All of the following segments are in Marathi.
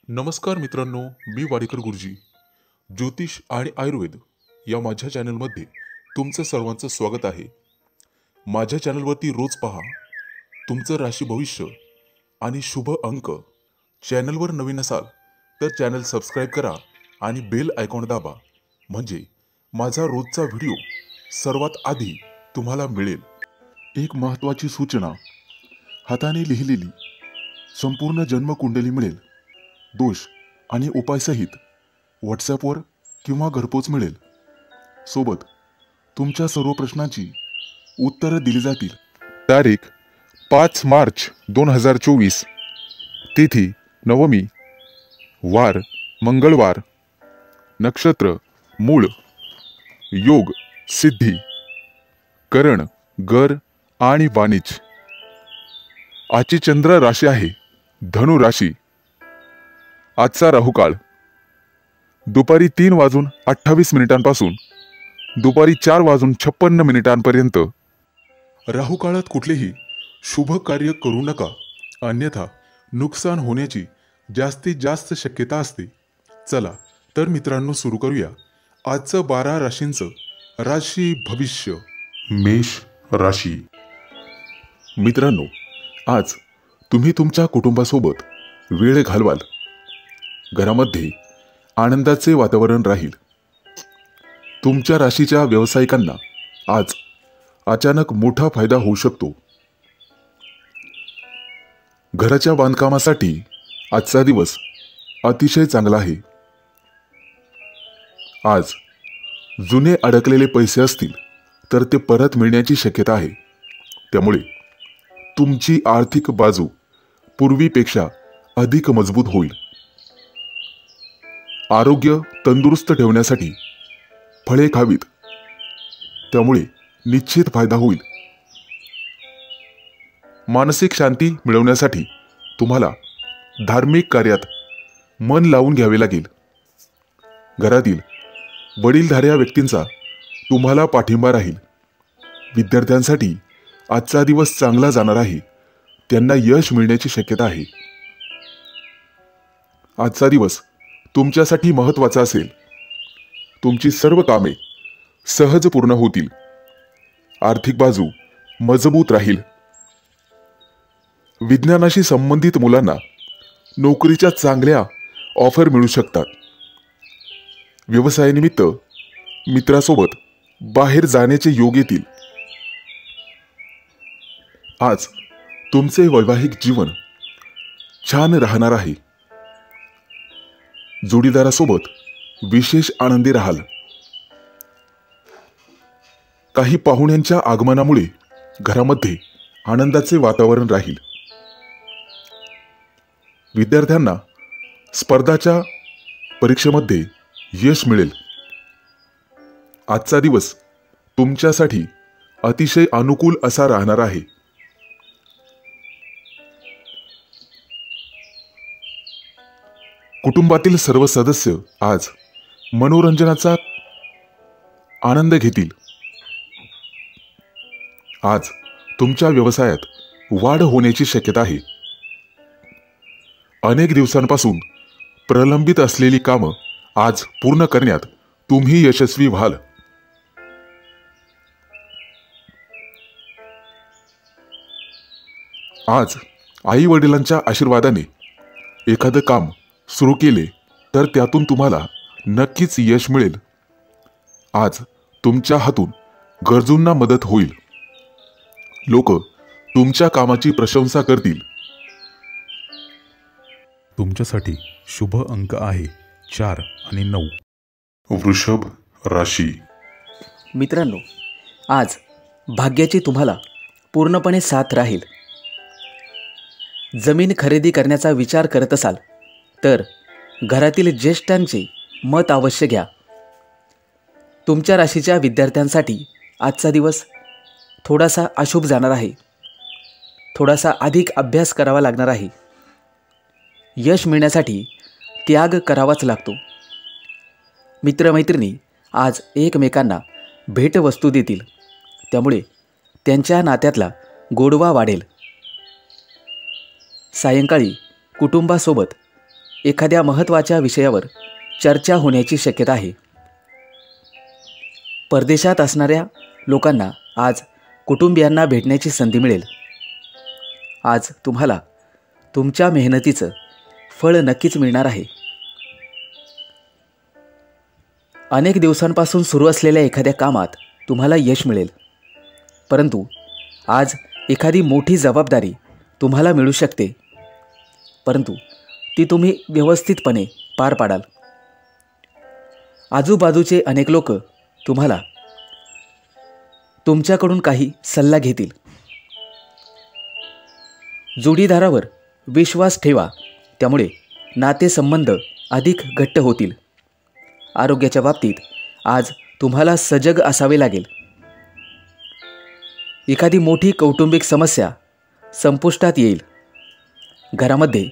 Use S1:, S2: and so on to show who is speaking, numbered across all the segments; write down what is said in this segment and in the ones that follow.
S1: नमस्कार मित्रांनो, मी वाडेकर गुरुजी. ज्योतिष आणि आयुर्वेद या माझ्या चॅनलमध्ये तुमचं सर्वांचं स्वागत आहे. माझ्या चॅनलवरती रोज पहा तुमचं राशी भविष्य आणि शुभ अंक. चॅनलवर नवीन असाल तर चॅनल सबस्क्राईब करा आणि बेल आयकॉन दाबा, म्हणजे माझा रोजचा व्हिडिओ सर्वात आधी तुम्हाला मिळेल. एक महत्त्वाची सूचना: हाताने लिहिलेली संपूर्ण जन्मकुंडली मिळेल. दोष आणि उपायसहित व्हॉट्सॲपवर किंवा घरपोच मिळेल. सोबत तुमच्या सर्व प्रश्नांची उत्तरं दिली जातील. तारीख 5 मार्च 2024. तिथी नवमी, वार मंगळवार, नक्षत्र मूळ, योग सिद्धी, करण गर आणि वाणिज्य. आजची चंद्र राशी आहे धनु राशी. आजचा राहुकाळ दुपारी 3:28 दुपारी 4:56 राहुकाळात कुठलेही शुभ कार्य करू नका, अन्यथा नुकसान होण्याची जास्तीत जास्त शक्यता असते. चला तर मित्रांनो, सुरू करूया आजचं 12 राशींचं राशी भविष्य. मेष राशी. मित्रांनो, आज तुम्ही तुमच्या कुटुंबासोबत वेळ घालवाल. घरामध्ये आनंदाचे वातावरण राहील. तुमच्या राशीच्या व्यावसायिकांना आज अचानक मोठा फायदा होऊ शकतो. घराच्या बांधकामासाठी आजचा दिवस अतिशय चांगला आहे. आज जुने अडकलेले पैसे असतील तर ते परत मिळण्याची शक्यता आहे. त्यामुळे तुमची आर्थिक बाजू पूर्वीपेक्षा अधिक मजबूत होईल. आरोग्य तंदुरुस्त ठेवण्यासाठी फळे खावीत, त्यामुळे निश्चित फायदा होईल. मानसिक शांती मिळवण्यासाठी तुम्हाला धार्मिक कार्यात मन लावून घ्यावे लागेल. घरातील वडीलधाऱ्या व्यक्तींचा तुम्हाला पाठिंबा राहील. विद्यार्थ्यांसाठी आजचा दिवस चांगला जाणार आहे. त्यांना यश मिळण्याची शक्यता आहे. आजचा दिवस तुमच्यासाठी महत्त्वाचा असेल. तुमची सर्व कामे सहज पूर्ण होतील. आर्थिक बाजू मजबूत राहील. विज्ञानाशी संबंधित मुलांना नोकरीच्या चांगल्या ऑफर मिळू शकतात. व्यवसायानिमित्त मित्रासोबत बाहेर जाण्याचे योग येतील. आज तुमचे वैवाहिक जीवन छान राहणार आहे. जोडीदारासोबत विशेष आनंदी राहाल. काही पाहुण्यांच्या आगमनामुळे घरामध्ये आनंदाचे वातावरण राहील. विद्यार्थ्यांना स्पर्धाच्या परीक्षेमध्ये यश मिळेल. आजचा दिवस तुमच्यासाठी अतिशय अनुकूल असा राहणार आहे. कुटुंबातील सर्व सदस्य आज मनोरंजनाचा आनंद घेतील. आज तुमच्या व्यवसायात वाढ होण्याची शक्यता आहे. अनेक दिवसांपासून प्रलंबित असलेली कामं आज पूर्ण करण्यात तुम्ही यशस्वी व्हाल. आज आई वडिलांच्या आशीर्वादाने एखादं काम सुरू केले तर त्यातून तुम्हाला नक्कीच यश मिळेल. आज तुमच्या हातून गरजूंना मदत होईल. लोक तुमच्या कामाची प्रशंसा करतील. तुमच्यासाठी शुभ अंक आहे 4 आणि 9. वृषभ राशी.
S2: मित्रांनो, आज भाग्याची तुम्हाला पूर्णपणे साथ राहील. जमीन खरेदी करण्याचा विचार करत असाल तर घरातील ज्येष्ठांचे मत अवश्य घ्या. तुमच्या राशीच्या विद्यार्थ्यांसाठी आजचा दिवस थोडासा अशुभ जाणार आहे. थोडासा अधिक अभ्यास करावा लागणार आहे. यश मिळण्यासाठी त्याग करावाच लागतो. मित्रमैत्रिणी आज एकमेकांना भेटवस्तू देतील. त्यामुळे त्यांच्या नात्यातला गोडवा वाढेल. सायंकाळी कुटुंबासोबत एखाद्या महत्त्वाच्या विषयावर चर्चा होण्याची शक्यता आहे. परदेशात असणाऱ्या लोकांना आज कुटुंबियांना भेटण्याची संधी मिळेल. आज तुम्हाला तुमच्या मेहनतीचं फळ नक्कीच मिळणार आहे. अनेक दिवसांपासून सुरू असलेल्या एखाद्या कामात तुम्हाला यश मिळेल, परंतु आज एखादी मोठी जबाबदारी तुम्हाला मिळू शकते, परंतु ती तुम्ही व्यवस्थितपणे पार पाडाल. आजूबाजूचे अनेक लोक तुम्हाला तुमच्याकडून काही सल्ला घेतील. जोडीदारावर विश्वास ठेवा, त्यामुळे नातेसंबंध अधिक घट्ट होतील. आरोग्याच्या बाबतीत आज तुम्हाला सजग असावे लागेल. एखादी मोठी कौटुंबिक समस्या संपुष्टात येईल. घरामध्ये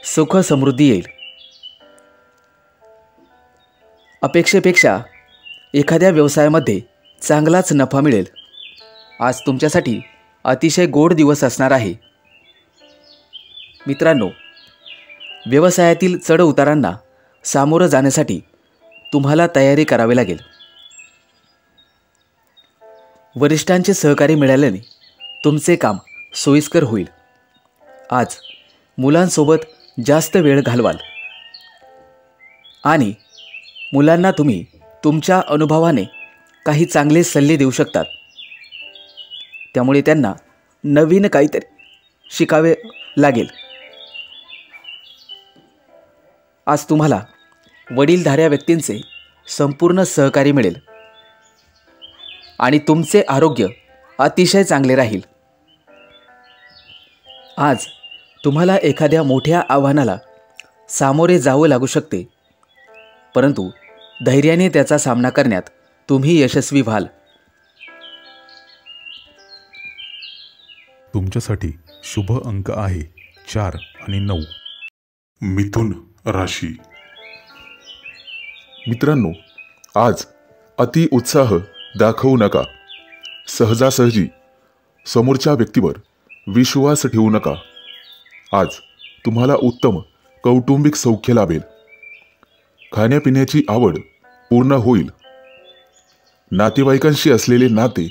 S2: सुख समृद्धी येईल. अपेक्षेपेक्षा एखाद्या व्यवसायामध्ये चांगलाच नफा मिळेल. आज तुमच्यासाठी अतिशय गोड दिवस असणार आहे. मित्रांनो, व्यवसायातील चढउतारांना सामोरं जाण्यासाठी तुम्हाला तयारी करावी लागेल. वरिष्ठांचे सहकार्य मिळाल्याने तुमचे काम सोयीस्कर होईल. आज मुलांसोबत जास्त वेळ घालवाल आणि मुलांना तुम्ही तुमच्या अनुभवाने काही चांगले सल्ले देऊ शकतात. त्यामुळे त्यांना नवीन काहीतरी शिकावे लागेल. आज तुम्हाला वडीलधाऱ्या व्यक्तींचे संपूर्ण सहकार्य मिळेल आणि तुमचे आरोग्य अतिशय चांगले राहील. आज तुम्हाला एखाद्या मोठ्या आव्हानाला सामोरे जावं लागू शकते, परंतु धैर्याने त्याचा सामना करण्यात तुम्ही यशस्वी व्हाल.
S1: तुमच्यासाठी शुभ अंक आहे 4 आणि 9. मिथुन राशी. मित्रांनो, आज अति उत्साह दाखवू नका. सहजासहजी समोरच्या व्यक्तीवर विश्वास ठेवू नका. आज तुम्हाला उत्तम कौटुंबिक सौख्य लाभेल. खाण्यापिण्याची आवड पूर्ण होईल. नातेवाईकांशी असलेले नाते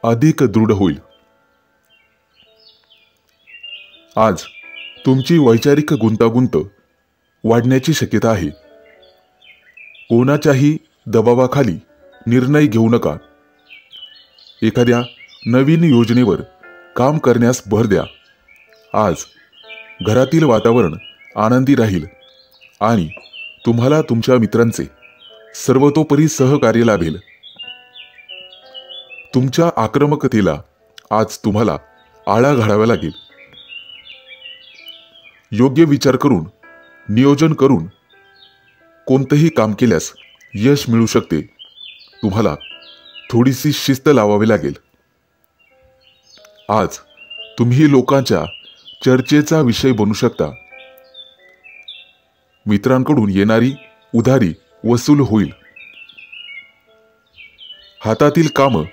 S1: अधिक दृढ होईल. आज तुमची वैचारिक गुंतागुंत वाढण्याची शक्यता आहे. कोणाच्याही दबावाखाली निर्णय घेऊ नका. एखाद्या नवीन योजनेवर काम करण्यास भर द्या. आज घरातील वातावरण आनंदी राहील आणि तुम्हाला तुमच्या मित्रांचे सर्वतोपरी सहकार्य लाभेल. तुमच्या आक्रमकतेला आज तुम्हाला आळा घालावा लागेल. योग्य विचार करून, नियोजन करून कोणतेही काम केल्यास यश मिळू शकते. तुम्हाला थोडीशी शिस्त लावावी लागेल. आज तुम्ही लोकांच्या चर्चेचा विषय बनू शकता. मित्रांकडून येणारी उधारी वसूल होईल. हातातील कामं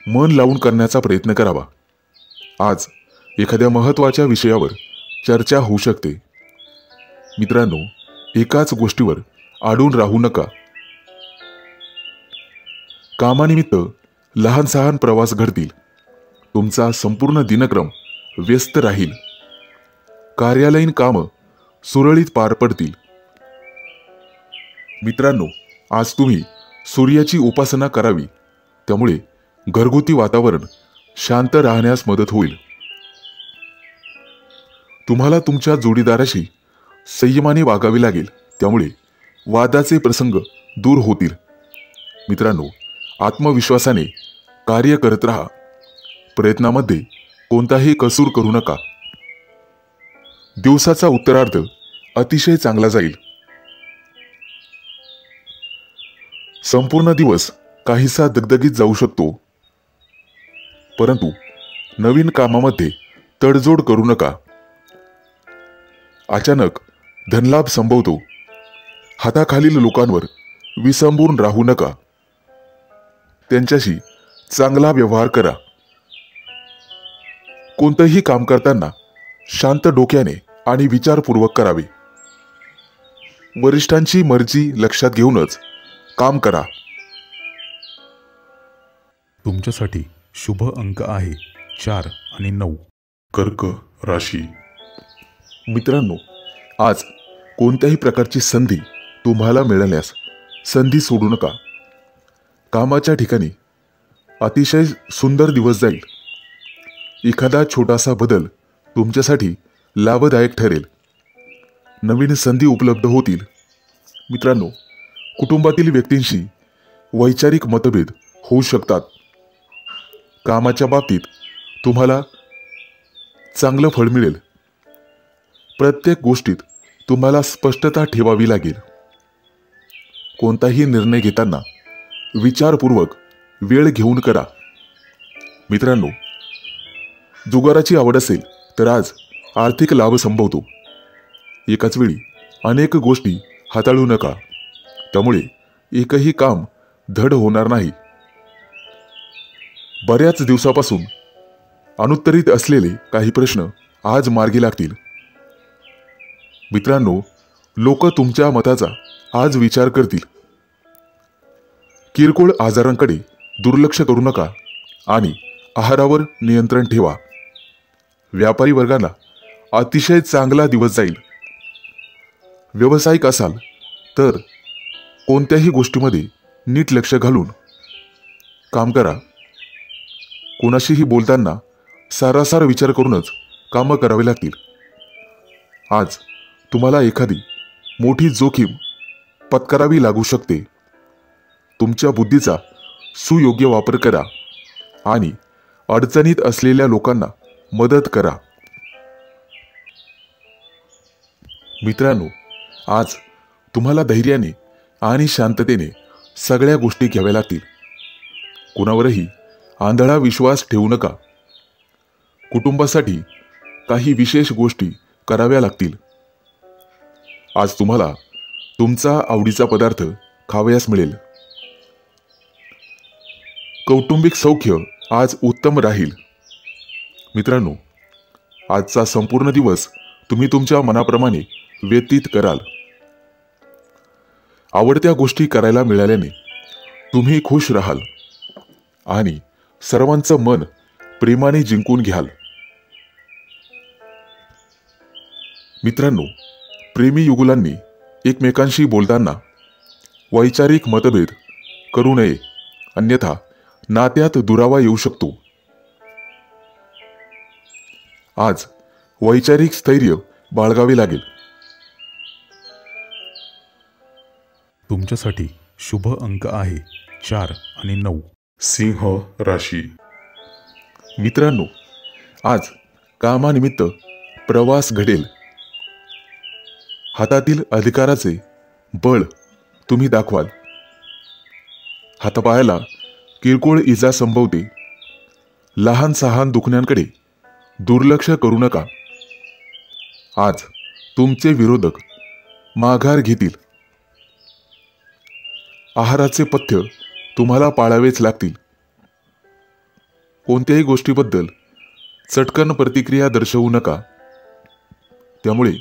S1: मन लावून करण्याचा प्रयत्न करावा. आज एखाद्या महत्त्वाच्या विषयावर चर्चा होऊ शकते. मित्रांनो, एकाच गोष्टीवर अडून राहू नका. कामानिमित्त लहान सहान प्रवास घडतील. तुमचा संपूर्ण दिनक्रम व्यस्त राहील. कार्यालयीन कामं सुरळीत पार पडतील. मित्रांनो, आज तुम्ही सूर्याची उपासना करावी. त्यामुळे घरगुती वातावरण शांत राहण्यास मदत होईल. तुम्हाला तुमच्या जोडीदाराशी संयमाने वागावे लागेल. त्यामुळे वादाचे प्रसंग दूर होतील. मित्रांनो, आत्मविश्वासाने कार्य करत राहा. प्रयत्नामध्ये कोणताही कसूर करू नका. दिवसाचा उत्तरार्ध अतिशय चांगला जाईल. संपूर्ण दिवस काहीसा दगदगीत जाऊ शकतो, परंतु नवीन कामामध्ये तडजोड करू नका. अचानक धनलाभ संभवतो. हाताखालील लोकांवर विसंबून राहू नका. त्यांच्याशी चांगला व्यवहार करा. कोणतेही काम करताना शांत डोक्याने आणि विचारपूर्वक करावे. वरिष्ठांची मर्जी लक्षात घेऊनच काम करा.
S3: तुमच्यासाठी शुभ अंक आहे 4 आणि 9.
S1: कर्क राशी. मित्रांनो, आज कोणत्याही प्रकारची संधी तुम्हाला मिळाल्यास संधी सोडू नका. कामाच्या ठिकाणी अतिशय सुंदर दिवस जाईल. एखादा छोटासा बदल तुमच्यासाठी लाभदायक ठरेल. नवीन संधी उपलब्ध होतील. मित्रांनो, कुटुंबातील व्यक्तींशी वैचारिक मतभेद होऊ शकतात. कामाच्या बाबतीत तुम्हाला चांगलं फळ मिळेल. प्रत्येक गोष्टीत तुम्हाला स्पष्टता ठेवावी लागेल. कोणताही निर्णय घेताना विचारपूर्वक वेळ घेऊन करा. मित्रांनो, जुगाराची आवड असेल तर आज आर्थिक लाभ संभवतो. एकाच वेळी अनेक गोष्टी हाताळू नका, त्यामुळे एकही काम धड होणार नाही. बऱ्याच दिवसापासून अनुत्तरित असलेले काही प्रश्न आज मार्गी लागतील. मित्रांनो, लोक तुमच्या मताचा आज विचार करतील. किरकोळ आजारांकडे दुर्लक्ष करू नका आणि आहारावर नियंत्रण ठेवा. व्यापारी वर्गाला अतिशय चांगला दिवस जाईल. व्यावसायिक असाल तर कोणत्याही गोष्टीमध्ये नीट लक्ष घालून काम करा. कोणाशीही बोलताना सारासार विचार करूनच कामं करावी लागतील. आज तुम्हाला एखादी मोठी जोखीम पत्करावी लागू शकते. तुमच्या बुद्धीचा सुयोग्य वापर करा आणि अडचणीत असलेल्या लोकांना मदत करा. मित्रांनो, आज तुम्हाला धैर्याने आणि शांततेने सगळ्या गोष्टी घ्याव्या लागतील. कुणावरही आंधळा विश्वास ठेवू नका. कुटुंबासाठी काही विशेष गोष्टी कराव्या लागतील. आज तुम्हाला तुमचा आवडीचा पदार्थ खावयास मिळेल. कौटुंबिक सौख्य आज उत्तम राहील. मित्रांनो, आजचा संपूर्ण दिवस तुम्ही तुमच्या मनाप्रमाणे व्यतीत कराल. आवडत्या गोष्टी करायला मिळाल्याने तुम्ही खुश राहाल आणि सर्वांचं मन प्रेमाने जिंकून घ्याल. मित्रांनो, प्रेमी युगुलांनी एकमेकांशी बोलताना वैचारिक मतभेद करू नये, अन्यथा नात्यात दुरावा येऊ शकतो. आज वैचारिक स्थैर्य बाळगावे लागेल.
S3: तुमच्यासाठी शुभ अंक आहे 4 आणि 9.
S1: सिंह राशी. मित्रांनो, आज कामानिमित्त प्रवास घडेल. हातातील अधिकाराचे बळ तुम्ही दाखवाल. हातापायाला किरकोळ इजा संभवते. लहान सहान दुखण्यांकडे दुर्लक्ष करू नका. आज तुमचे विरोधक माघार घेतील. आहाराचे पथ्य तुम्हाला पाळावेच लागतील. कोणत्याही गोष्टीबद्दल चटकन प्रतिक्रिया दर्शवू नका, त्यामुळे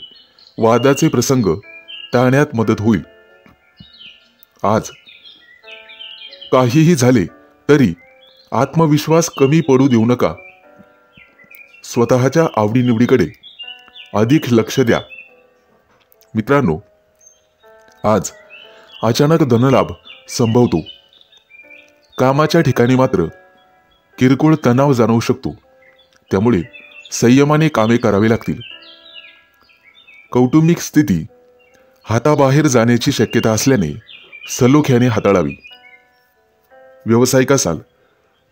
S1: वादाचे प्रसंग टाळण्यात मदत होईल. आज काहीही झाले तरी आत्मविश्वास कमी पडू देऊ नका. स्वतःच्या आवडीनिवडीकडे अधिक लक्ष द्या. मित्रांनो, आज अचानक धनलाभ संभवतो. कामाच्या ठिकाणी मात्र किरकोळ तणाव जाणवू शकतो, त्यामुळे संयमाने कामे करावी लागतील. कौटुंबिक स्थिती हाताबाहेर जाण्याची शक्यता असल्याने सलोख्याने हाताळावी. व्यावसायिक असाल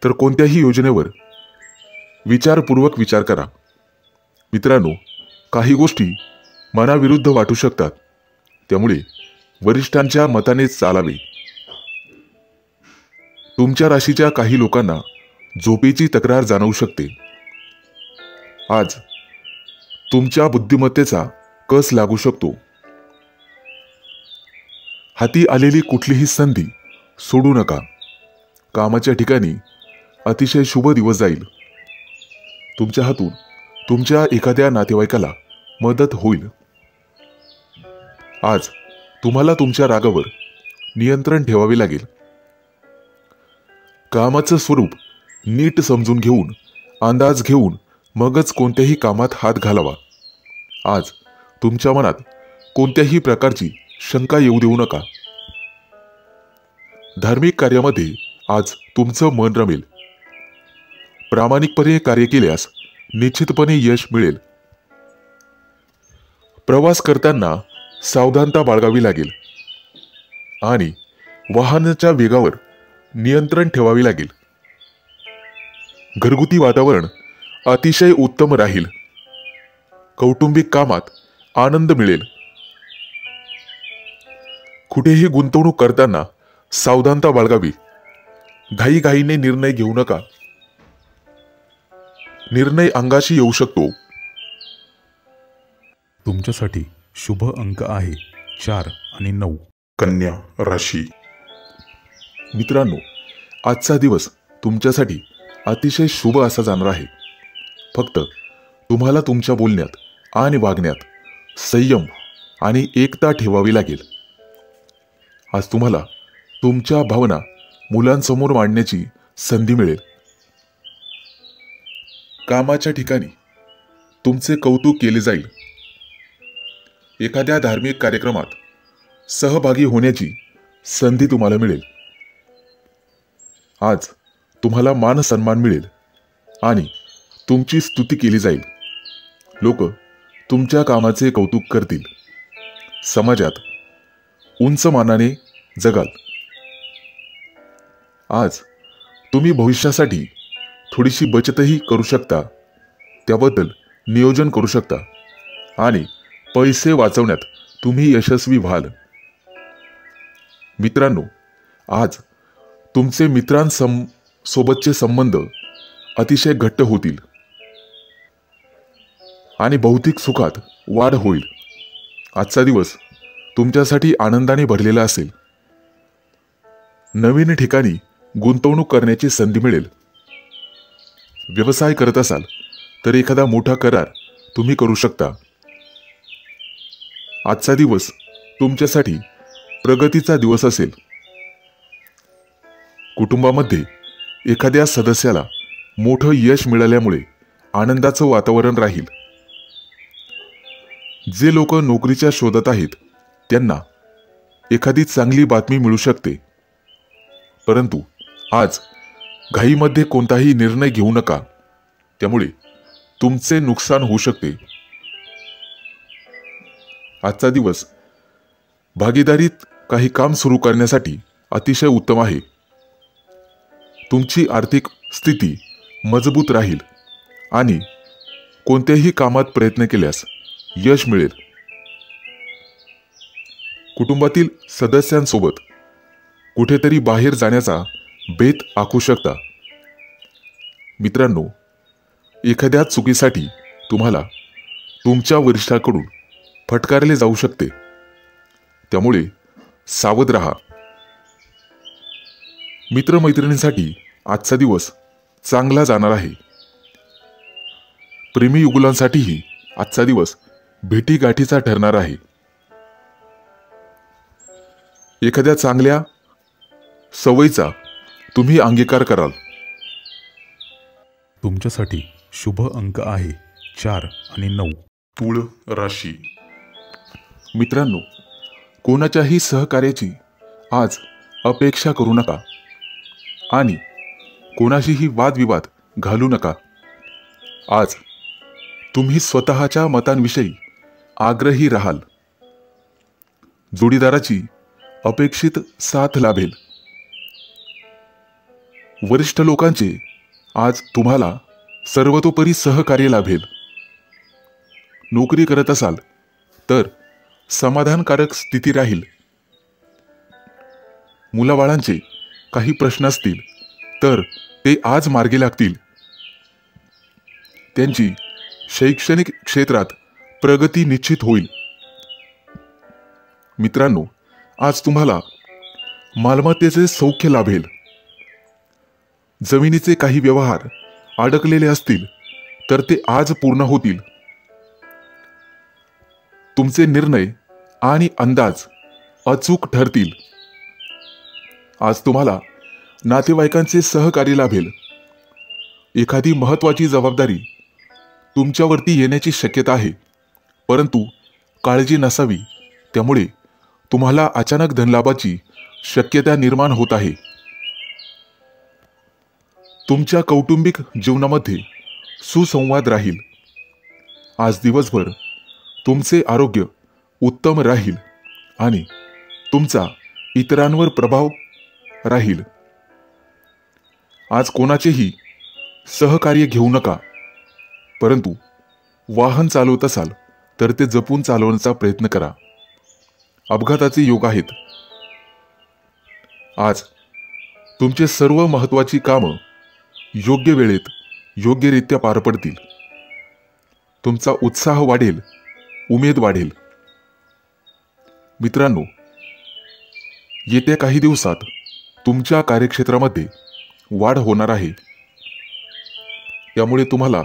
S1: तर कोणत्याही योजनेवर विचारपूर्वक विचार करा. मित्रांनो, काही गोष्टी मनाविरुद्ध वाटू शकतात, त्यामुळे वरिष्ठांच्या मतानेच चालावे. तुमच्या राशीच्या काही लोकांना झोपेची तक्रार जाणवू शकते. आज तुमच्या बुद्धिमत्तेचा कस लागू शकतो. हाती आलेली कुठलीही संधी सोडू नका. कामाच्या ठिकाणी अतिशय शुभ दिवस जाईल. तुमच्या हातून तुमच्या एखाद्या नातेवाईकाला मदत होईल. आज तुम्हाला तुमच्या रागावर नियंत्रण ठेवावे लागेल. कामाचं स्वरूप नीट समजून घेऊन, अंदाज घेऊन मगच कोणत्याही कामात हात घालावा. आज तुमच्या मनात कोणत्याही प्रकारची शंका येऊ देऊ नका. धार्मिक कार्यामध्ये आज तुमचं मन रमेल. प्रामाणिकपणे कार्य केल्यास निश्चितपणे यश मिळेल. प्रवास करताना सावधानता बाळगावी लागेल आणि वाहनाच्या वेगावर नियंत्रण ठेवावे लागेल. घरगुती वातावरण अतिशय उत्तम राहील. कौटुंबिक कामात आनंद मिळेल. कुठेही गुंतवणूक करताना सावधानता बाळगावी. घाईघाईने निर्णय घेऊ नका. निर्णय अंगाशी येऊ शकतो.
S3: तुमच्यासाठी शुभ अंक आहे 4 आणि 9.
S1: कन्या राशी. मित्रांनो, आजचा दिवस तुमच्यासाठी अतिशय शुभ असा जाणार आहे. फक्त तुम्हाला तुमच्या बोलण्यात आणि वागण्यात संयम आणि एकता ठेवावी लागेल. आज तुम्हाला तुमच्या भावना मुलांसमोर मांडण्याची संधी मिळेल. कामाच्या ठिकाणी तुमचे कौतुक केले जाईल. एखाद्या धार्मिक कार्यक्रमात सहभागी होण्याची संधी तुम्हाला मिळेल. आज तुम्हाला मान सन्मान मिळेल आणि तुमची स्तुती केली जाईल. लोक तुमच्या कामाचे कौतुक करतील. समाजात उंच मानाने जगाल. आज तुम्ही भविष्यासाठी थोडीशी बचतही करू शकता. त्याबद्दल नियोजन करू शकता आणि पैसे वाचवण्यात तुम्ही यशस्वी व्हाल. मित्रांनो, आज तुमचे मित्रांसोबतचे संबंध अतिशय घट्ट होतील आणि भौतिक सुखात वाढ होईल. आजचा दिवस तुमच्यासाठी आनंदाने भरलेला असेल. नवीन ठिकाणी गुंतवणूक करण्याची संधी मिळेल. व्यवसाय करत असाल तर एखादा मोठा करार तुम्ही करू शकता. आजचा दिवस तुमच्यासाठी प्रगतीचा दिवस असेल. कुटुंबामध्ये एखाद्या सदस्याला मोठं यश मिळाल्यामुळे आनंदाचं वातावरण राहील. जे लोक नोकरीच्या शोधात आहेत त्यांना एखादी चांगली बातमी मिळू शकते. परंतु आज घाईमध्ये कोणताही निर्णय घेऊ नका. त्यामुळे तुमचे नुकसान होऊ शकते. आजचा दिवस भागीदारीत काही काम सुरू करण्यासाठी अतिशय उत्तम आहे. तुमची आर्थिक स्थिती मजबूत राहील आणि कोणत्याही कामात प्रयत्न केल्यास यश मिळेल. कुटुंबातील सदस्यांसोबत कुठेतरी बाहेर जाण्याचा बेत आखू शकता. मित्रांनो, एखाद्या चुकीसाठी तुम्हाला तुमच्या वरिष्ठाकडून फटकारले जाऊ शकते. त्यामुळे सावध राहा. मित्रमैत्रिणींसाठी आजचा दिवस चांगला जाणार आहे. प्रेमी युगुलांसाठीही आजचा दिवस भेटीगाठीचा ठरणार आहे. एखाद्या चांगल्या सवयीचा तुम्ही अंगीकार कराल.
S3: तुमच्यासाठी शुभ अंक आहे 4 आणि 9.
S1: तुळ राशी. मित्रांनो, कोणाच्याही सहकार्याची आज अपेक्षा करू नका आणि कोणाशीही वादविवाद घालू नका. आज तुम्ही स्वतःच्या मतांविषयी आग्रही राहाल. जोडीदाराची अपेक्षित साथ लाभेल. वरिष्ठ लोकांचे आज तुम्हाला सर्वतोपरी सहकार्य लाभेल. नोकरी करत असाल तर समाधानकारक स्थिती राहील. मुलाबाळांचे काही प्रश्न असतील तर ते आज मार्गी लागतील. त्यांची शैक्षणिक क्षेत्रात प्रगती निश्चित होईल. मित्रांनो, आज तुम्हाला मालमत्तेचे सौख्य लाभेल. जमिनीचे काही व्यवहार अडकलेले असतील तर ते आज पूर्ण होतील. तुमचे निर्णय आणि अंदाज अचूक ठरतील. आज तुम्हाला नातेवाईकांचे सहकार्य लाभेल. एखादी महत्त्वाची जबाबदारी तुमच्यावरती येण्याची शक्यता आहे, परंतु काळजी नसावी, त्यामुळे तुम्हाला अचानक धनलाभाची शक्यता निर्माण होत आहे. तुमच्या कौटुंबिक जीवनामध्ये सुसंवाद राहील. आज दिवसभर तुमचे आरोग्य उत्तम राहील आणि तुमचा इतरांवर प्रभाव राहील. आज कोणाचेही सहकार्य घेऊ नका, परंतु वाहन चालवत असाल तर ते जपून चालवण्याचा प्रयत्न करा. अपघाताचे योग आहेत. आज तुमचे सर्व महत्त्वाची कामं योग्य वेळेत योग्यरित्या पार पडतील. तुमचा उत्साह वाढेल, उमेद वाढेल. मित्रांनो, येत्या काही दिवसात तुमच्या कार्यक्षेत्रामध्ये वाढ होणार आहे. यामुळे तुम्हाला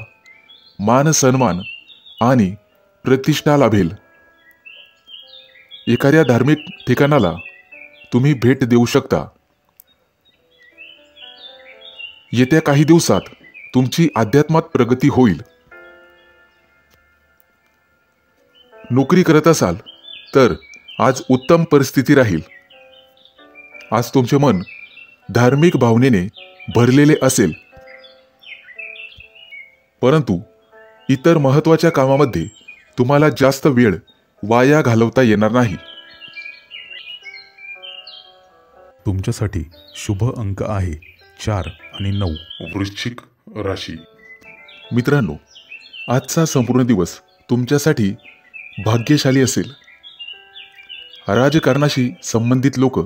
S1: मान सन्मान आणि प्रतिष्ठा लाभेल. एखाद्या धार्मिक ठिकाणाला तुम्ही भेट देऊ शकता. येत्या काही दिवसात तुमची अध्यात्मात प्रगती होईल. नोकरी करत असाल तर आज उत्तम परिस्थिती राहील. आज तुमचे मन धार्मिक भावनेने भरलेले असेल, परंतु इतर महत्त्वाच्या कामामध्ये तुम्हाला जास्त वेळ वाया घालवता येणार नाही.
S3: तुमच्यासाठी शुभ अंक आहे 4 आणि 9.
S1: वृश्चिक राशी. मित्रांनो, आजचा संपूर्ण दिवस तुमच्यासाठी भाग्यशाली असेल. राजकारणाशी संबंधित लोक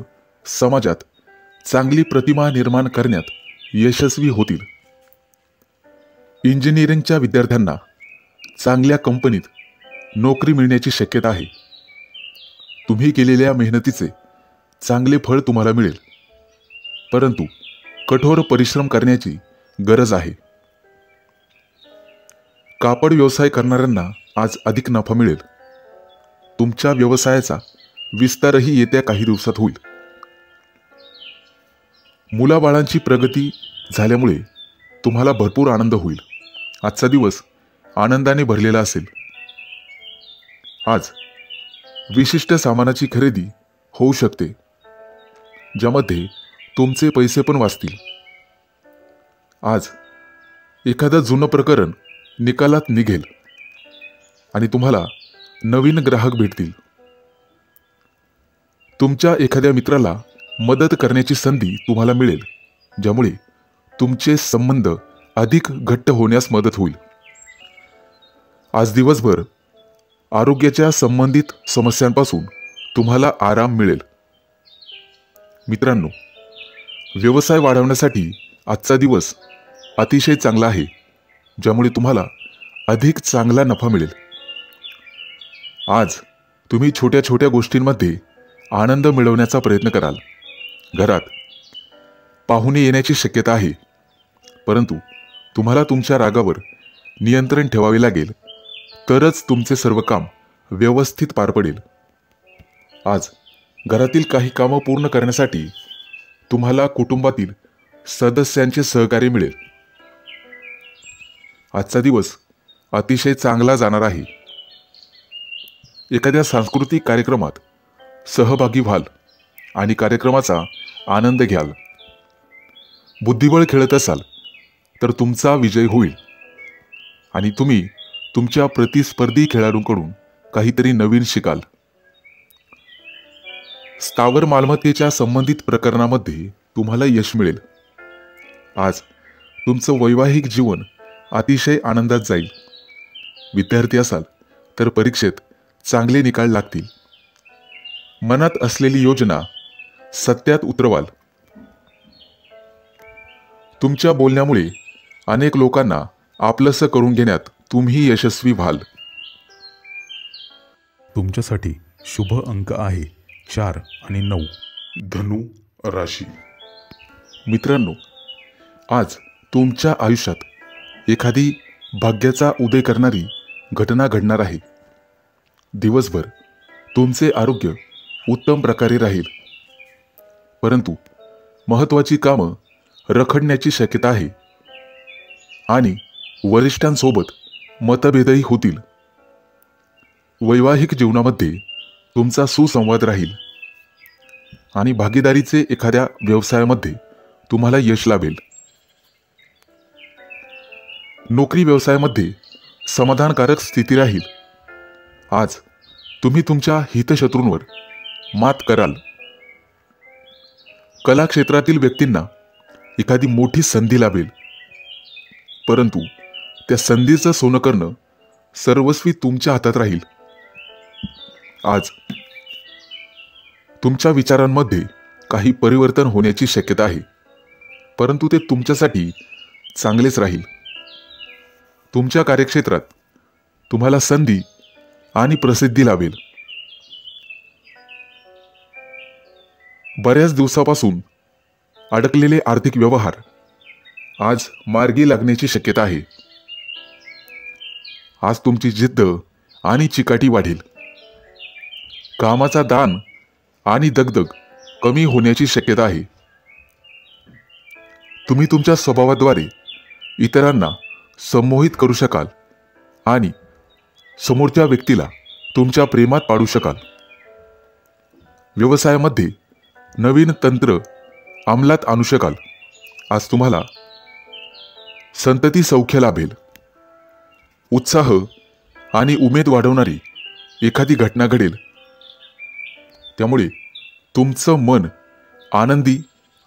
S1: समाजात चांगली प्रतिमा निर्माण करण्यात यशस्वी होतील. इंजिनिअरिंगच्या विद्यार्थ्यांना चांगल्या कंपनीत नोकरी मिळण्याची शक्यता आहे. तुम्ही केलेल्या मेहनतीचे चांगले फळ तुम्हाला मिळेल, परंतु कठोर परिश्रम करण्याची गरज आहे. कापड व्यवसाय करणाऱ्यांना आज अधिक नफा मिळेल. तुमच्या व्यवसायाचा विस्तारही येत्या काही दिवसात होईल. मुलाबाळांची प्रगती झाल्यामुळे तुम्हाला भरपूर आनंद होईल. आजचा दिवस आनंदाने भरलेला असेल. आज विशिष्ट सामानाची खरेदी होऊ शकते, ज्यामध्ये तुमचे पैसे पण वाचतील. आज एखादं जुनं प्रकरण निकालात निघेल आणि तुम्हाला नवीन ग्राहक भेटतील. तुमच्या एखाद्या मित्राला मदत करण्याची संधी तुम्हाला मिळेल, ज्यामुळे तुमचे संबंध अधिक घट्ट होण्यास मदत होईल. आज दिवसभर आरोग्याच्या संबंधित समस्यांपासून तुम्हाला आराम मिळेल. मित्रांनो, व्यवसाय वाढवण्यासाठी आजचा दिवस अतिशय चांगला आहे, ज्यामुळे तुम्हाला अधिक चांगला नफा मिळेल. आज तुम्ही छोट्या छोट्या गोष्टींमध्ये आनंद मिळवण्याचा प्रयत्न कराल. घरात पाहुणे येण्याची शक्यता आहे, परंतु तुम्हाला तुमच्या रागावर नियंत्रण ठेवावे लागेल, तरच तुमचे सर्व काम व्यवस्थित पार पडेल. आज घरातील काही कामं पूर्ण करण्यासाठी तुम्हाला कुटुंबातील सदस्यांचे सहकार्य मिळेल. आजचा दिवस अतिशय चांगला जाणार आहे. एखाद्या सांस्कृतिक कार्यक्रमात सहभागी व्हाल आणि कार्यक्रमाचा आनंद घ्याल. बुद्धिबळ खेळत असाल तर तुमचा विजय होईल आणि तुम्ही तुमच्या प्रतिस्पर्धी खेळाडूंकडून काहीतरी नवीन शिकाल. स्थावर मालमत्तेच्या संबंधित प्रकरणामध्ये तुम्हाला यश मिळेल. आज तुमचं वैवाहिक जीवन अतिशय आनंदात जाईल. विद्यार्थी असाल तर परीक्षेत चांगले निकाल लागतील. मनात असलेली योजना सत्यात उतरवाल. तुमच्या बोलण्यामुळे अनेक लोकांना आपलंसं करून घेण्यात तुम्ही यशस्वी व्हाल.
S3: तुमच्यासाठी शुभ अंक आहे 4 आणि 9.
S1: धनु राशी. मित्रांनो, आज तुमच्या आयुष्यात एखादी भाग्याचा उदय करणारी घटना घडणार आहे. दिवसभर तुमचे आरोग्य उत्तम प्रकारे राहील, परंतु महत्त्वाची कामं रखडण्याची शक्यता आहे आणि वरिष्ठांसोबत मतभेदही होतील. वैवाहिक जीवनामध्ये तुमचा सुसंवाद राहील आणि भागीदारीचे एखाद्या व्यवसायामध्ये तुम्हाला यश लाभेल. नोकरी व्यवसायामध्ये समाधानकारक स्थिती राहील. आज तुम्ही तुमच्या हितशत्रूंवर मात कराल. कला क्षेत्रातील व्यक्तींना एखादी मोठी संधी लाभेल, परंतु त्या संधीचं सोनं करणं सर्वस्वी तुमच्या हातात राहील. आज तुमच्या विचारांमध्ये काही परिवर्तन होण्याची शक्यता आहे, परंतु ते तुमच्यासाठी चांगलेच राहील. तुमच्या कार्यक्षेत्रात तुम्हाला संधी आणि प्रसिद्धी लाभेल. बऱ्याच दिवसापासून अडकलेले आर्थिक व्यवहार आज मार्गी लागण्याची शक्यता आहे. आज तुमची जिद्द आणि चिकाटी वाढेल. कामाचा दान आणि दगदग कमी होण्याची शक्यता आहे. तुम्ही तुमच्या स्वभावाद्वारे इतरांना संमोहित करू शकाल आणि समोरच्या व्यक्तीला तुमच्या प्रेमात पाडू शकाल. व्यवसायामध्ये नवीन तंत्र अंमलात आणू शकाल. आज तुम्हाला संतती सौख्य लाभेल. उत्साह आणि उमेद वाढवणारी एखादी घटना घडेल, त्यामुळे तुमचं मन आनंदी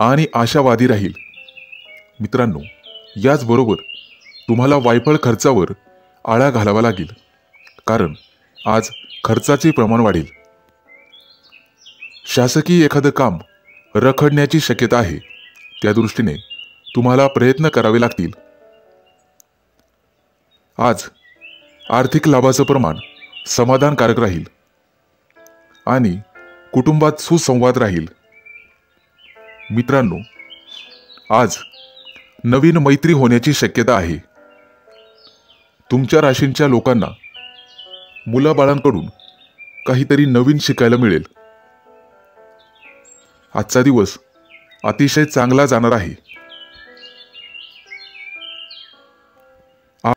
S1: आणि आशावादी राहील. मित्रांनो, याचबरोबर तुम्हाला वायफळ खर्चावर आळा घालावा लागेल, कारण आज खर्चाचे प्रमाण वाढेल. शासकीय एखादं काम रखडण्याची शक्यता आहे, त्या दृष्टीने तुम्हाला प्रयत्न करावे लागतील. आज आर्थिक लाभाचं प्रमाण समाधानकारक राहील आणि कुटुंबात सुसंवाद राहील. मित्रांनो, आज नवीन मैत्री होण्याची शक्यता आहे. तुमच्या राशींच्या लोकांना मुलाबाळांकडून काहीतरी नवीन शिकायला मिळेल. आजचा दिवस अतिशय चांगला जाणार आहे.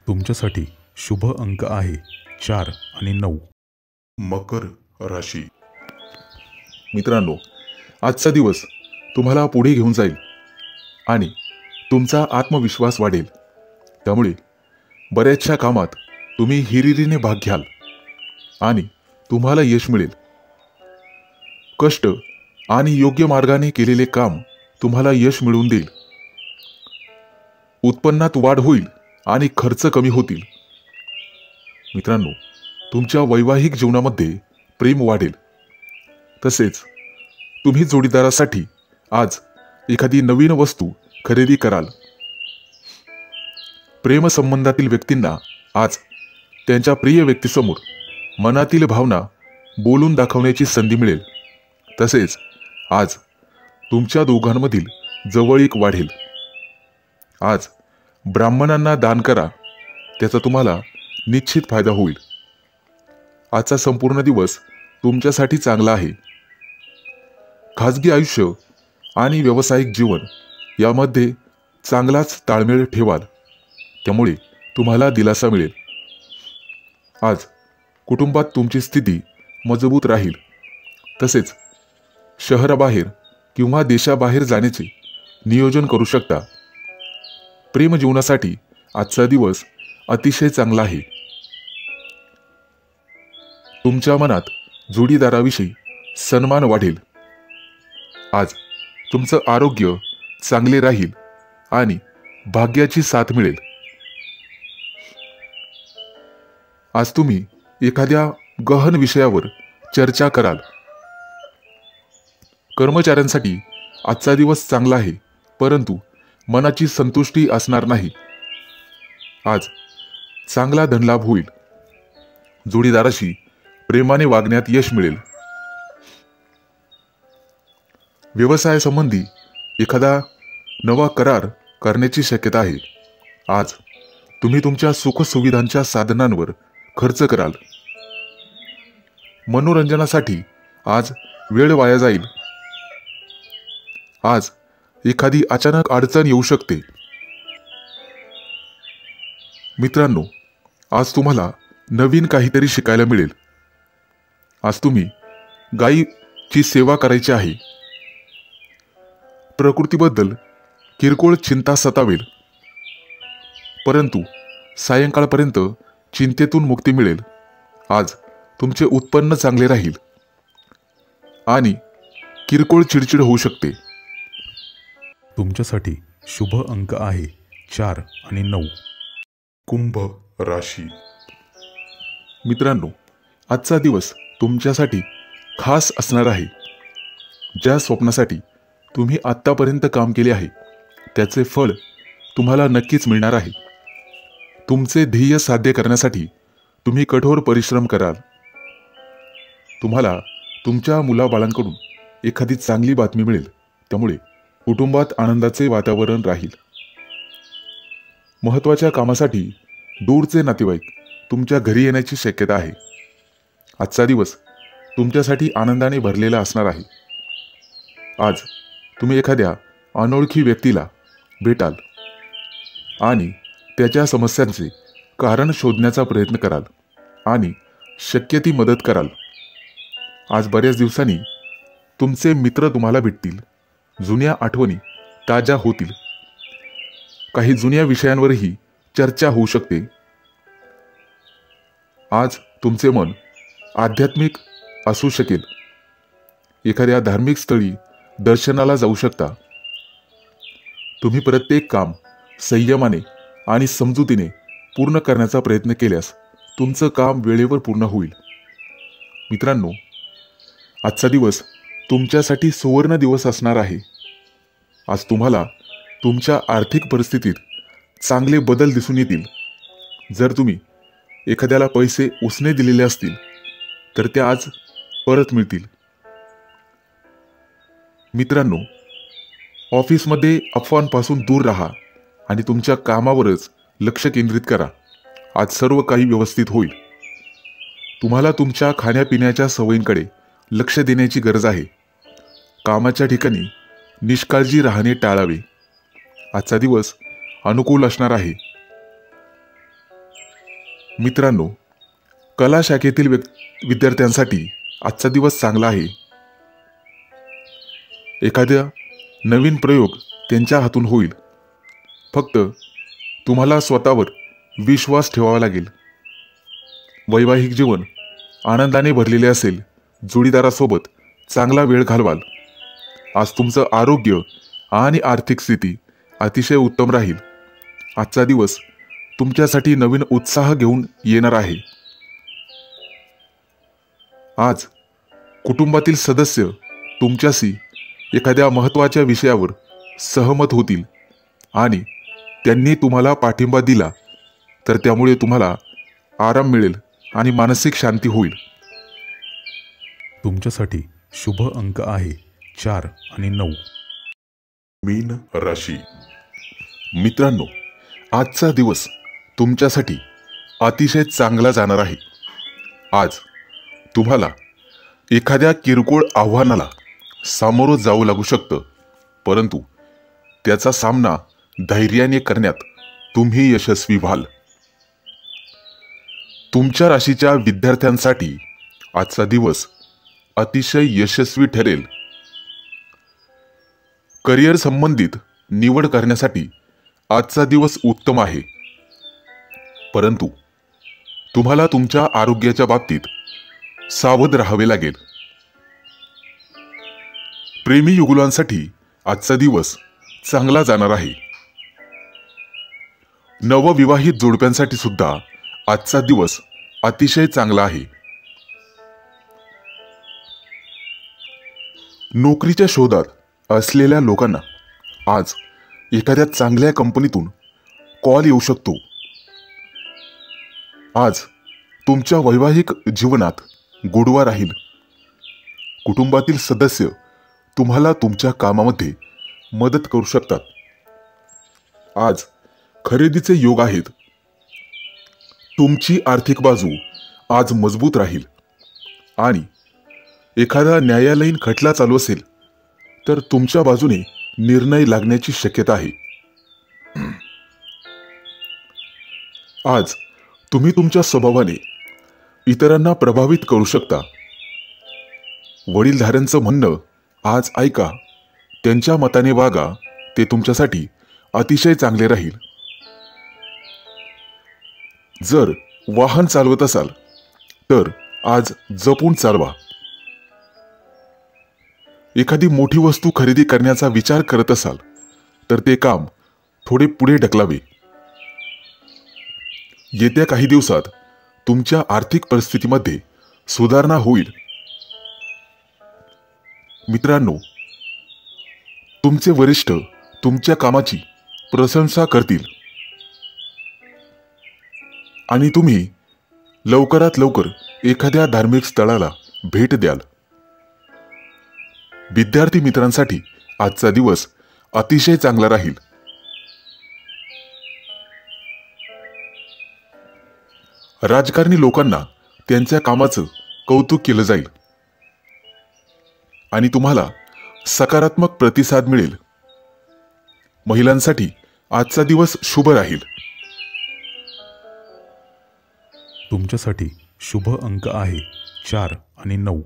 S3: तुमच्यासाठी शुभ अंक आहे 4 आणि 9.
S1: मकर राशी. मित्रांनो, आजचा दिवस तुम्हाला पुढे घेऊन जाईल आणि तुमचा आत्मविश्वास वाढेल. त्यामुळे बऱ्याचशा कामात तुम्ही हिरिरीने भाग घ्याल आणि तुम्हाला यश मिळेल. कष्ट आणि योग्य मार्गाने केलेले काम तुम्हाला यश मिळवून देईल. उत्पन्नात वाढ होईल आणि खर्च कमी होतील. मित्रांनो, तुमच्या वैवाहिक जीवनामध्ये प्रेम वाढेल. तसेच तुम्ही जोडीदारासाठी आज एखादी नवीन वस्तू खरेदी कराल. प्रेमसंबंधातील व्यक्तींना आज त्यांच्या प्रिय व्यक्तीसमोर मनातील भावना बोलून दाखवण्याची संधी मिळेल. तसेच आज तुमच्या दोघांमधील जवळीक वाढेल. आज ब्राह्मणांना दान करा, त्याचा तुम्हाला निश्चित फायदा होईल. आजचा संपूर्ण दिवस तुमच्यासाठी चांगला आहे. खाजगी आयुष्य आणि व्यावसायिक जीवन यामध्ये चांगलाच ताळमेळ ठेवाल, त्यामुळे तुम्हाला दिलासा मिळेल. आज कुटुंबात तुमची स्थिती मजबूत राहील. तसेच शहराबाहेर किंवा देशाबाहेर जाण्याचे नियोजन करू शकता. प्रेमजीवनासाठी आजचा दिवस अतिशय चांगला आहे. तुमच्या मनात जोडीदाराविषयी सन्मान वाढेल. आज तुमचं आरोग्य चांगले राहील आणि भाग्याची साथ मिळेल. आज तुम्ही एखाद्या गहन विषयावर चर्चा कराल. कर्मचाऱ्यांसाठी आजचा दिवस चांगला आहे, परंतु मनाची संतुष्टी असणार नाही. आज चांगला धनलाभ होईल. जोडीदाराशी प्रेमाने वागण्यात यश मिळेल. व्यवसायासंबंधी एखादा नवा करार करण्याची शक्यता आहे. आज तुम्ही तुमच्या सुखसुविधांच्या साधनांवर खर्च कराल. मनोरंजनासाठी आज वेळ वाया जाईल. आज एखादी अचानक अडचण येऊ शकते. मित्रांनो, आज तुम्हाला नवीन काहीतरी शिकायला मिळेल. आज तुम्ही गायीची सेवा करायची आहे. प्रकृतीबद्दल किरकोळ चिंता सतावेल, परंतु सायंकाळपर्यंत चिंतेतून मुक्ती मिळेल. आज तुमचे उत्पन्न चांगले राहील आणि किरकोळ चिडचिड होऊ शकते.
S3: तुमच्यासाठी शुभ अंक आहे 4 आणि 9.
S1: कुंभ राशी. मित्रांनो, आजचा दिवस तुमच्यासाठी खास असणार आहे. ज्या स्वप्नासाठी तुम्ही आत्तापर्यंत काम केले आहे त्याचे फळ तुम्हाला नक्कीच मिळणार आहे. तुमचे ध्येय साध्य करण्यासाठी तुम्ही कठोर परिश्रम कराल. तुम्हाला तुमच्या मुलाबाळांकडून एखादी चांगली बातमी मिळेल, त्यामुळे कुटुंबात आनंदाचे वातावरण राहील. महत्त्वाच्या कामासाठी दूरचे नातेवाईक तुमच्या घरी येण्याची शक्यता आहे. आजचा दिवस तुमच्यासाठी आनंदाने भरलेला असणार आहे. आज तुम्ही एखाद्या अनोळखी व्यक्तीला भेटाल आणि त्याच्या समस्यांचे कारण शोधण्याचा प्रयत्न कराल आणि शक्य ती मदत कराल. आज बऱ्याच दिवसांनी तुमचे मित्र तुम्हाला भेटतील. जुन्या आठवणी ताज्या होतील. काही जुन्या विषयांवरही चर्चा होऊ शकते. आज तुमचे मन आध्यात्मिक असू शकेल. एखाद्या धार्मिक स्थळी दर्शनाला जाऊ शकता. तुम्ही प्रत्येक काम संयमाने आणि समजुतीने पूर्ण करण्याचा प्रयत्न केल्यास तुमचं काम वेळेवर पूर्ण होईल. मित्रांनो, आजचा दिवस तुमच्यासाठी सुवर्ण दिवस असणार आहे. आज तुम्हाला तुमच्या आर्थिक परिस्थितीत चांगले बदल दिसून येतील. जर तुम्ही एखाद्याला पैसे उसने दिलेले असतील तर ते आज परत मिळतील. मित्रांनो, ऑफिसमध्ये अफवांपासून दूर राहा आणि तुमच्या कामावरच लक्ष केंद्रित करा. आज सर्व काही व्यवस्थित होईल. तुम्हाला तुमच्या खाण्यापिण्याच्या सवयींकडे लक्ष देण्याची गरज आहे. कामाच्या ठिकाणी निष्काळजी राहणे टाळावे. आजचा दिवस अनुकूल असणार आहे. मित्रांनो, कला शाखेतील विद्यार्थ्यांसाठी आजचा दिवस चांगला आहे. एखादा नवीन प्रयोग त्यांच्या हातून होईल. फक्त तुम्हाला स्वतःवर विश्वास ठेवावा लागेल. वैवाहिक जीवन आनंदाने भरलेले असेल. जोडीदारासोबत चांगला वेळ घालवाल. आज तुमचं आरोग्य आणि आर्थिक स्थिती अतिशय उत्तम राहील. आजचा दिवस तुमच्यासाठी नवीन उत्साह घेऊन येणार आहे. आज कुटुंबातील सदस्य तुमच्याशी एखाद्या महत्त्वाच्या विषयावर सहमत होतील आणि त्यांनी तुम्हाला पाठिंबा दिला तर त्यामुळे तुम्हाला आराम मिळेल आणि मानसिक शांती होईल.
S3: तुमच्यासाठी शुभ अंक आहे 4 आणि 9.
S1: मीन राशी. मित्रांनो, आजचा दिवस तुमच्यासाठी अतिशय चांगला जाणार आहे. आज तुम्हाला एखाद्या किरकोळ आव्हानाला सामोरं जावं लागू शकतं, परंतु त्याचा सामना धैर्याने करण्यात तुम्ही यशस्वी व्हाल. तुमच्या राशीच्या विद्यार्थ्यांसाठी आजचा दिवस अतिशय यशस्वी ठरेल. करिअर संबंधित निवड करण्यासाठी आजचा दिवस उत्तम आहे, परंतु तुम्हाला तुमच्या आरोग्याच्या बाबतीत सावध राहावे लागेल. प्रेमी युगुलांसाठी आजचा दिवस चांगला जाणार आहे. नवविवाहित जोडप्यांसाठी सुद्धा आजचा दिवस अतिशय चांगला आहे. नोकरीच्या शोधात असलेल्या लोकांना आज एखाद्या चांगल्या कंपनीतून कॉल येऊ शकतो. आज तुमच्या वैवाहिक जीवनात गोडवा राहील. कुटुंबातील सदस्य तुम्हाला तुमच्या कामामध्ये मदत करू शकतात. आज खरेदीचे योग आहेत. तुमची आर्थिक बाजू आज मजबूत राहील आणि एखादा न्यायालयीन खटला चालू असेल तर तुमच्या बाजूने निर्णय लागण्याची शक्यता आहे. आज तुम्ही तुमच्या स्वभावाने इतरांना प्रभावित करू शकता. वडीलधाऱ्यांचं म्हणणं आज ऐका, त्यांच्या मताने वागा, ते तुमच्यासाठी अतिशय चांगले राहील. जर वाहन चालवत असाल तर आज जपून चालवा. एखादी मोठी वस्तू खरेदी करण्याचा विचार करत असाल तर ते काम थोडे पुढे ढकलावे. येत्या काही दिवसात तुमच्या आर्थिक परिस्थितीमध्ये सुधारणा होईल. मित्रांनो, तुमचे वरिष्ठ तुमच्या कामाची प्रशंसा करतील आणि तुम्ही लवकरात लवकर एखाद्या धार्मिक स्थळाला भेट द्याल. विद्यार्थी मित्रांसाठी आजचा दिवस अतिशय चांगला राहील. राजकारणी लोकांना त्यांच्या कामाचं कौतुक केलं जाईल आणि तुम्हाला सकारात्मक प्रतिसाद मिळेल. महिलांसाठी आजचा दिवस शुभ राहील.
S3: तुमच्यासाठी शुभ अंक आहे 4 आणि 9.